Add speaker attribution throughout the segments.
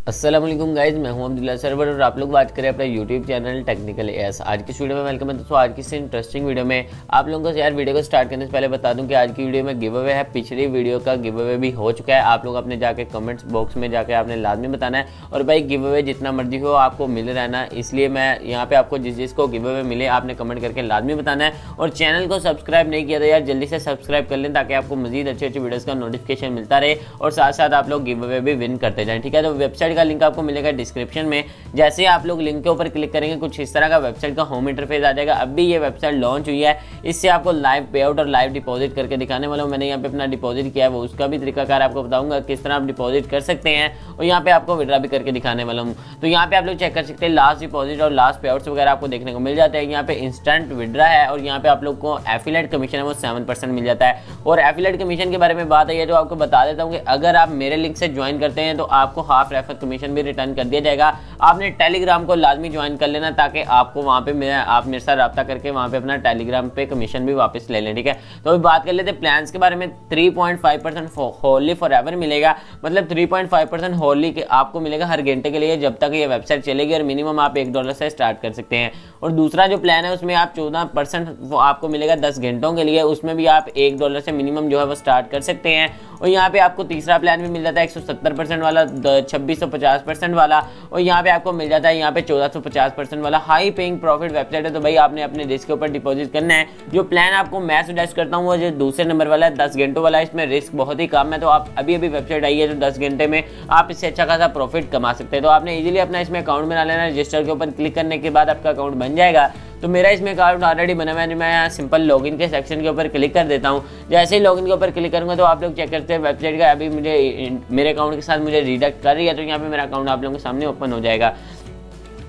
Speaker 1: अस्सलाम वालेकुम गाइज, मैं हूं अब्दुल्ला सरवर और आप लोग बात करें अपने यूट्यूब चैनल टेक्निकल एस। आज की इस वीडियो में वेलकम है दोस्तों। आज की इस इंटरेस्टिंग वीडियो में आप लोगों को यार वीडियो को स्टार्ट करने से पहले बता दूं कि आज की वीडियो में गिव अवे है। पिछली वीडियो का गिव अवे भी हो चुका है। आप लोग अपने जाके कमेंट्स बॉक्स में जाके आपने लाजमी बताना है और भाई गिव अवे जितना मर्जी हो आपको मिल रहना, इसलिए मैं यहाँ पे आपको जिसको गिव अवे मिले आपने कमेंट करके लाजमी बताना है। और चैनल को सब्सक्राइब नहीं किया तो यार जल्दी से सब्सक्राइब कर लें ताकि आपको मजीद अच्छी अच्छी वीडियोज़ का नोटिफिकेशन मिलता रहे और साथ साथ आप लोग गिव अवे भी विन करते जाएँ। ठीक है, तो वेबसाइट का लिंक आपको मिलेगा डिस्क्रिप्शन में। जैसे ही आप लोग लिंक के ऊपर क्लिक करेंगे कुछ इस तरह का वेबसाइट का होम इंटरफेस आ जाएगा। अभी ये वेबसाइट लॉन्च हुई है, इससे आपको लाइव पे आउट और लाइव डिपॉजिट करके दिखाने वाला हूं। मैंने यहाँ पे अपना डिपॉजिट किया है, वो उसका भी तरीकाकार आपको बताऊंगा किस तरह आप डिपॉजिट कर सकते हैं और यहाँ पे आपको विड्रॉ भी करके दिखाने वाला हूँ। तो यहाँ पे आप लोग चेक कर सकते हैं लास्ट डिपॉजिट और लास्ट पे आउट्स वगैरह आपको देखने को मिल जाते हैं। यहाँ पे इंस्टेंट विड्रॉ है और यहाँ पे आप लोग को एफिलिएट कमीशन है वो 7% मिल जाता है। और एफिलिएट कमीशन के बारे में बात है जो आपको बता देता हूँ कि अगर आप मेरे लिंक से ज्वाइन करते हैं तो आपको हाफ रेफर कमीशन भी रिटर्न कर दिया जाएगा। आपने टेलीग्राम को लाजमी ज्वाइन कर लेना ताकि आपको वहाँ पे आप मेरे साथ रब्ता करके वहाँ पे अपना टेलीग्राम पे कमीशन भी वापस ले लें। ठीक है, तो अभी बात कर लेते हैं प्लान्स के बारे में। 3.5% होली फॉर एवर मिलेगा, मतलब 3.5% होली के आपको मिलेगा हर घंटे के लिए जब तक ये वेबसाइट चलेगी और मिनिमम आप $1 से स्टार्ट कर सकते हैं। और दूसरा जो प्लान है उसमें आप 14% वो आपको मिलेगा 10 घंटों के लिए, उसमें भी आप $1 से मिनिमम जो है वो स्टार्ट कर सकते हैं। और यहाँ पे आपको तीसरा प्लान भी मिल जाता है 170% वाला, 2650% वाला, और यहाँ पे आपको मिल जाता है यहाँ पे 1450% वाला। हाई पेइंग प्रॉफिट वेबसाइट है, तो भाई आपने अपने रिस्क के ऊपर डिपॉजिट करना है। जो प्लान आपको मैं सजेस्ट करता हूँ वो जो दूसरे नंबर वाला है 10 घंटों वाला, इसमें रिस्क बहुत ही कम है। तो आप अभी वेबसाइट आई है जो 10 घंटे में आप इससे अच्छा खासा प्रॉफिट कमा सकते हैं। तो आपने इजीली अपना इसमें अकाउंट बना लेना। रजिस्टर के ऊपर क्लिक करने के बाद आपका अकाउंट बन जाएगा। तो मेरा इसमें अकाउंट ऑलरेडी बना हुआ है। मैं यहाँ सिंपल लॉगिन के सेक्शन के ऊपर क्लिक कर देता हूँ। जैसे ही लॉगिन के ऊपर क्लिक करूँगा तो आप लोग चेक करते हैं वेबसाइट का अभी मुझे मेरे अकाउंट के साथ मुझे रिडक्ट कर रही है, तो यहाँ पे मेरा अकाउंट आप लोगों के सामने ओपन हो जाएगा।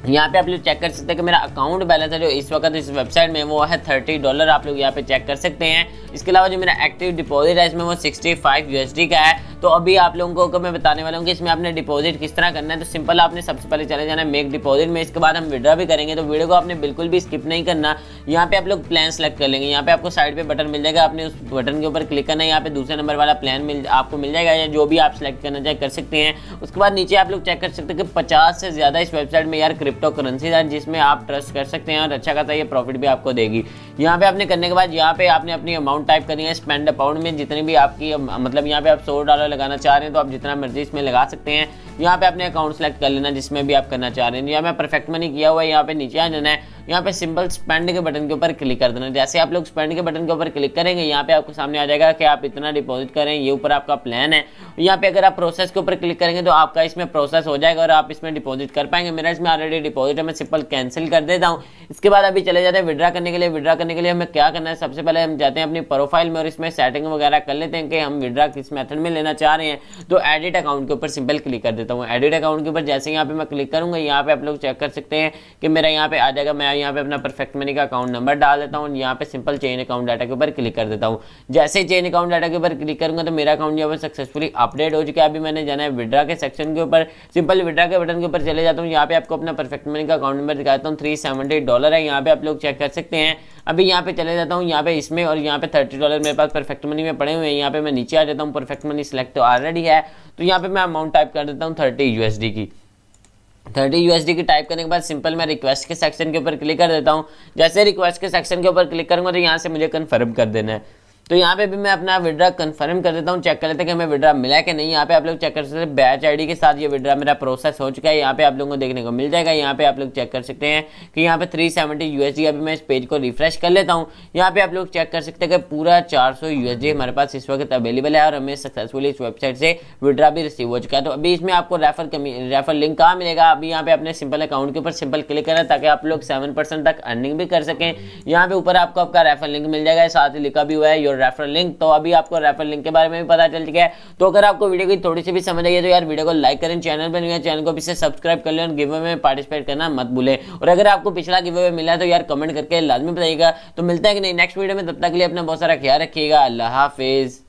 Speaker 1: यहाँ पे आप लोग चेक कर सकते हैं कि मेरा अकाउंट बैलेंस है जो इस वक्त इस वेबसाइट में वो है $30। आप लोग यहाँ पे चेक कर सकते हैं। इसके अलावा जो मेरा एक्टिव डिपॉजिट है इसमें वो 65 USD का है। तो अभी आप लोगों को मैं बताने वाला हूँ कि इसमें आपने डिपॉजिट किस तरह करना है। तो सिंपल आपने सबसे पहले चले जाना है मेक डिपॉजिट में, इसके बाद हम विड्रॉ भी करेंगे। तो वीडियो को आपने बिल्कुल भी स्किप नहीं करना। यहाँ पे आप लोग प्लान सेलेक्ट कर लेंगे। यहाँ पे आपको साइड पे बटन मिल जाएगा, आपने उस बटन के ऊपर क्लिक करना है। यहाँ पे दूसरे नंबर वाला प्लान आपको मिल जाएगा या जो भी आप सिलेक्ट करना चाहे कर सकते हैं। उसके बाद नीचे आप लोग चेक कर सकते हैं कि 50 से ज्यादा इस वेबसाइट में यार क्रिप्टो करेंसी है जिसमें आप ट्रस्ट कर सकते हैं और अच्छा खासा ये प्रॉफिट भी आपको देगी। यहाँ पे आपने करने के बाद यहाँ पे आपने अपनी अमाउंट टाइप करनी है। स्पेंड अमाउंट में जितनी भी आपकी मतलब यहाँ पे आप $100 लगाना चाह रहे हैं तो आप जितना मर्जी इसमें लगा सकते हैं। यहाँ पे अपने अकाउंट सेलेक्ट कर लेना जिसमें भी आप करना चाह रहे हैं। यहाँ मैं परफेक्ट मनी किया हुआ है, यहाँ पे नीचे आ जाना है। यहाँ पे सिंपल स्पेंड के बटन के ऊपर क्लिक कर देना। जैसे आप लोग स्पेंड के बटन के ऊपर क्लिक करेंगे यहाँ पे आपको सामने आ जाएगा कि आप इतना डिपॉजिट करें, ये ऊपर आपका प्लान है। यहाँ पे अगर आप प्रोसेस के ऊपर क्लिक करेंगे तो आपका इसमें प्रोसेस हो जाएगा और आप इसमें डिपॉजिट कर पाएंगे। मेरा इसमें ऑलरेडी डिपॉजिट है, मैं सिंपल कैंसिल कर देता हूँ। इसके बाद अभी चले जाते हैं विड्रॉ करने के लिए। विड्रॉ करने के लिए हमें क्या करना है, सबसे पहले हम जाते हैं अपनी प्रोफाइल में और इसमें सेटिंग वगैरह कर लेते हैं कि हम विड्रॉ किस मेथड में लेना चाह रहे हैं। तो एडिट अकाउंट के ऊपर सिंपल क्लिक कर देता हूँ। एडिट अकाउंट के ऊपर जैसे यहाँ पे मैं क्लिक करूंगा यहाँ पे आप लोग चेक कर सकते हैं कि मेरा यहाँ पे आ जाएगा। मैं यहाँ पे अपना परफेक्ट मनी का अकाउंट नंबर डाल देता हूँ। यहाँ पे सिंपल चेंज अकाउंट डाटा के ऊपर क्लिक कर देता हूँ। जैसे ही चेंज अकाउंट डाटा के ऊपर क्लिक करूंगा तो मेरा अकाउंट जो है सक्सेसफुली अपडेट हो चुका है। अभी मैंने जाना है विड्रॉ के सेक्शन के ऊपर, सिंपल विड्रॉ के बटन के ऊपर चले जाता हूँ। यहाँ पे आपको अपना परफेक्ट मनी का अकाउंट नंबर दिखाता हूँ, $370 है। यहाँ पे आप लोग चेक कर सकते हैं। अभी यहाँ पे चले जाता हूँ यहाँ पे इसमें और यहाँ पे $30 मेरे पास परफेक्ट मनी में पड़े हुए हैं। यहाँ पे मैं नीचे आ जाता हूँ, परफेक्ट मनी सिलेक्ट तो ऑलरेडी है। तो यहाँ पे मैं अमाउंट टाइप कर देता हूँ 30 USD की। 30 USD की टाइप करने के बाद सिंपल मैं रिक्वेस्ट के सेक्शन के ऊपर क्लिक कर देता हूँ। जैसे रिक्वेस्ट के सेक्शन के ऊपर क्लिक करूंगा तो यहाँ से मुझे कन्फर्म कर देना है। तो यहाँ पे भी मैं अपना विड्रॉ कंफर्म कर देता हूँ। चेक कर लेते हैं कि हमें विड्रॉ मिला है कि नहीं। यहाँ पे आप लोग चेक कर सकते हैं बैच आईडी के साथ ये विड्रॉ मेरा प्रोसेस हो चुका है। यहाँ पे आप लोगों को देखने को मिल जाएगा। यहाँ पे आप लोग चेक कर सकते हैं कि यहाँ पे 370 USD। अभी मैं इस पेज को रिफ्रेश कर लेता हूँ। यहाँ पे आप लोग चेक कर सकते हैं कि पूरा 400 USD हमारे पास इस वक्त अवेलेबल है और हमें सक्सेसफुली इस वेबसाइट से विड्रॉ भी रिसीव हो चुका है। तो अभी इसमें आपको रेफर लिंक कहाँ मिलेगा, अभी यहाँ पे अपने सिंपल अकाउंट के ऊपर सिंपल क्लिक करना ताकि आप लोग 7% तक अर्निंग भी कर सकें। यहाँ पे ऊपर आपको आपका रेफर लिंक मिल जाएगा, साथ ही लिखा भी हुआ है योर रेफर लिंक। तो अभी आपको रेफर लिंक के बारे में भी पता चल चुका है। तो अगर आपको वीडियो की थोड़ी सी भी समझ आई है तो यार वीडियो को लाइक करें, चैनल पर नहीं चैनल को भी से सब्सक्राइब कर लें और गिव अवे में पार्टिसिपेट करना मत भूलें। और अगर आपको पिछला गिव अवे मिला है तो यार कमेंट करके लाजमी बताइएगा। तो मिलता है कि नहीं नेक्स्ट वीडियो में, तब तक के लिए अपना बहुत सारा ख्याल रखिएगा। अल्लाह हाफिज।